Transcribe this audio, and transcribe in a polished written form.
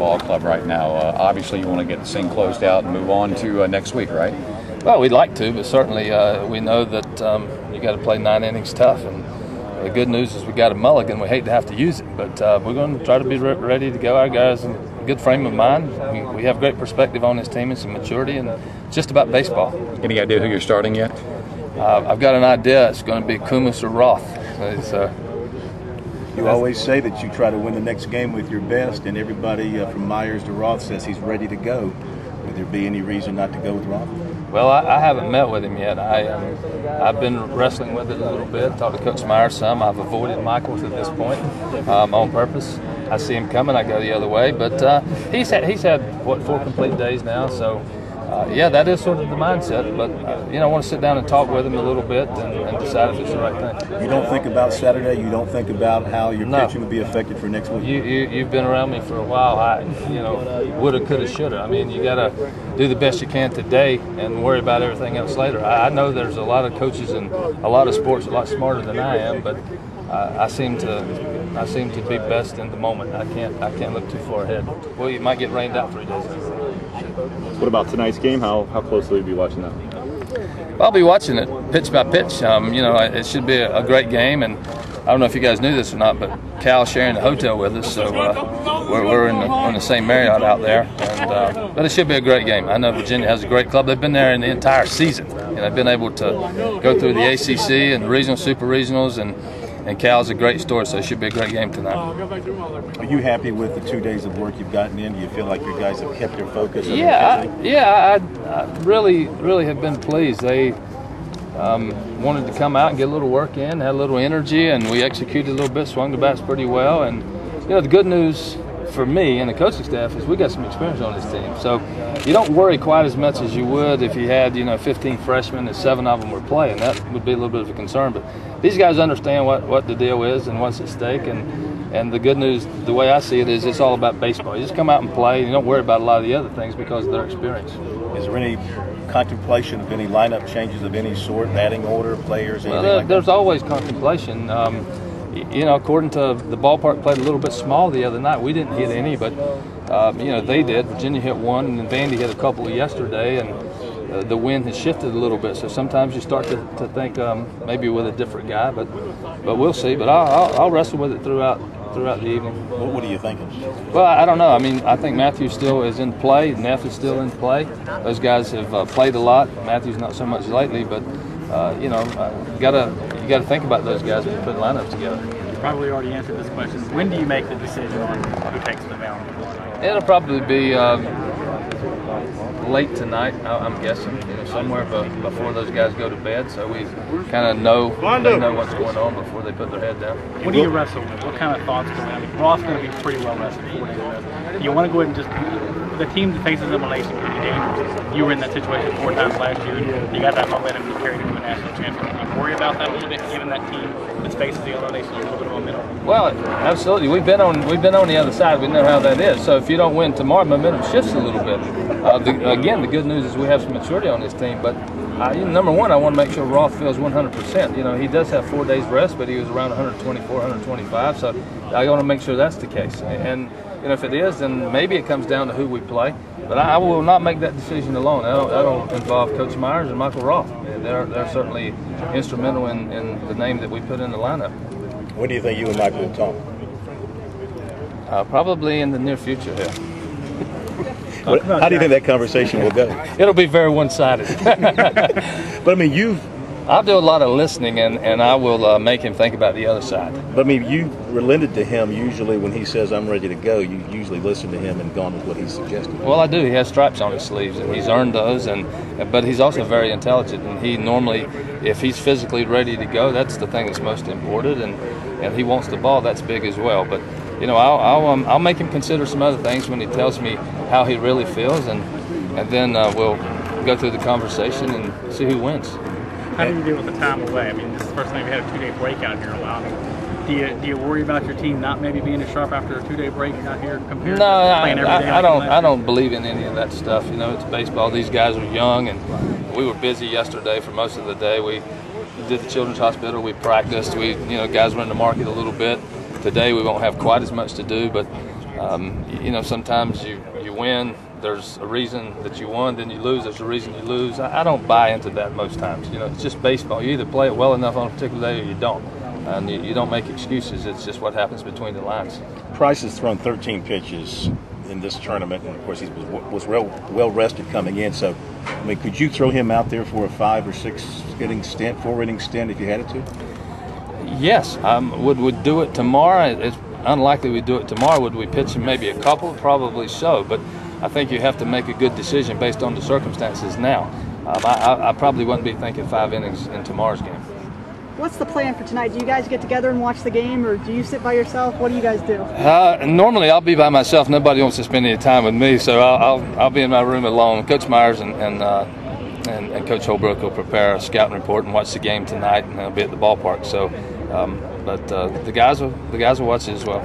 ball club right now. Obviously, you want to get this thing closed out and move on to next week, right? Well, we'd like to, but certainly we know that you got to play 9 innings tough. And the good news is we got a mulligan. We hate to have to use it, but we're going to try to be ready to go. Our guys in a good frame of mind. We have great perspective on this team and some maturity, and it's just about baseball. Any idea who you're starting yet? I've got an idea. It's going to be Kumis or Roth. You always say that you try to win the next game with your best, and everybody from Myers to Roth says he's ready to go. Would there be any reason not to go with Roth? Well, I haven't met with him yet. I've been wrestling with it a little bit, talked to Coach Myers some. I've avoided Michael to this point on purpose. I see him coming, I go the other way. But he's had, what, 4 complete days now, so yeah, that is sort of the mindset. But, I want to sit down and talk with him a little bit and decide if it's the right thing. You don't think about Saturday? You don't think about how your pitching will be affected for next week? You've been around me for a while. Woulda, coulda, shoulda. I mean, you got to do the best you can today and worry about everything else later. I know there's a lot of coaches in a lot of sports a lot smarter than I am, but I seem to be best in the moment. I can't look too far ahead. Well, you might get rained out 3 days. What about tonight's game? How closely will you be watching that? I'll be watching it pitch by pitch. It should be a great game, and I don't know if you guys knew this or not, but Cal's sharing the hotel with us, so we're in the same Marriott out there. But it should be a great game. I know Virginia has a great club. They've been there in the entire season, and they've been able to go through the ACC and regional, super regionals, and Cal's a great story, so it should be a great game tonight. Are you happy with the 2 days of work you've gotten in? Do you feel like your guys have kept their focus? I really have been pleased. They wanted to come out and get a little work in, had a little energy, and we executed a little bit, swung the bats pretty well. And the good news for me and the coaching staff is we got some experience on this team. So you don't worry quite as much as you would if you had 15 freshmen and 7 of them were playing. That would be a little bit of a concern. But these guys understand what the deal is and what's at stake. And the good news, the way I see it, is it's all about baseball. You just come out and play. You don't worry about a lot of the other things because of their experience. Is there any contemplation of any lineup changes of any sort, batting order, players, anything like that? There's always contemplation. According to the ballpark played a little bit small the other night. We didn't hit any, but they did. Virginia hit 1, and then Vandy hit a couple yesterday, and the wind has shifted a little bit. So sometimes you start to think maybe with a different guy, but we'll see. But I'll wrestle with it throughout the evening. What are you thinking? Well, I don't know. I mean, I think Matthew still is in play. Neff is still in play. Those guys have played a lot. Matthew's not so much lately, but you got to think about those guys when you put lineups together. You probably already answered this question. When do you make the decision on who takes the mound? It'll probably be late tonight, I'm guessing, somewhere before those guys go to bed, so we kind of know what's going on before they put their head down. What do you wrestle with? What kind of thoughts go in? Roth's going to be pretty well wrestled. Do you want to go ahead and just the team that faces elimination can be dangerous? You were in that situation 4 times last year. You got that momentum to carry to a national championship. Do you worry about that a little bit, given that team that faces the elimination a little bit of momentum? Well, absolutely. We've been on the other side. We know how that is. So if you don't win tomorrow, momentum shifts a little bit. Again, the good news is we have some maturity on this team. But number one, I want to make sure Roth feels 100%. He does have 4 days rest, but he was around 124, 125. So I want to make sure that's the case. And if it is, then maybe it comes down to who we play. But I will not make that decision alone. That'll involve Coach Myers and Michael Roth. They're certainly instrumental in the name that we put in the lineup. When do you think you and Michael will talk? Probably in the near future here. How do you think that conversation will go? It'll be very one-sided. But I mean, I'll do a lot of listening, and I will make him think about the other side. But I mean, you relented to him usually when he says, I'm ready to go. You usually listen to him and gone with what he's suggesting. Well, I do. He has stripes on his sleeves, and he's earned those. But he's also very intelligent, and he normally, if he's physically ready to go, that's the thing that's most important. And he wants the ball, that's big as well. But I'll make him consider some other things when he tells me how he really feels, and then we'll go through the conversation and see who wins. How do you deal with the time away? I mean, this is the first time you've had a 2-day break out here in a while. Do you worry about your team not maybe being as sharp after a 2-day break out here compared to playing every day? I don't believe in any of that stuff. It's baseball. These guys are young, and we were busy yesterday for most of the day. We did the Children's Hospital. We practiced. Guys were in the market a little bit. Today we won't have quite as much to do, but You know, sometimes you win. There's a reason that you won, then you lose. There's a reason you lose. I don't buy into that most times. You know, it's just baseball. You either play it well enough on a particular day or you don't. And you don't make excuses. It's just what happens between the lines. Price has thrown 13 pitches in this tournament, and of course he was well rested coming in. So, I mean, could you throw him out there for a 5 or 6 inning stint, 4 inning stint, if you had it to? Yes. Would we do it tomorrow? It's unlikely we'd do it tomorrow. Would we pitch him maybe a couple? Probably so. But I think you have to make a good decision based on the circumstances now. I probably wouldn't be thinking 5 innings in tomorrow's game. What's the plan for tonight? Do you guys get together and watch the game, or do you sit by yourself? What do you guys do? Normally, I'll be by myself. Nobody wants to spend any time with me, so I'll be in my room alone. Coach Myers and Coach Holbrook will prepare a scouting report and watch the game tonight, and they'll be at the ballpark. So, but the guys will watch it as well.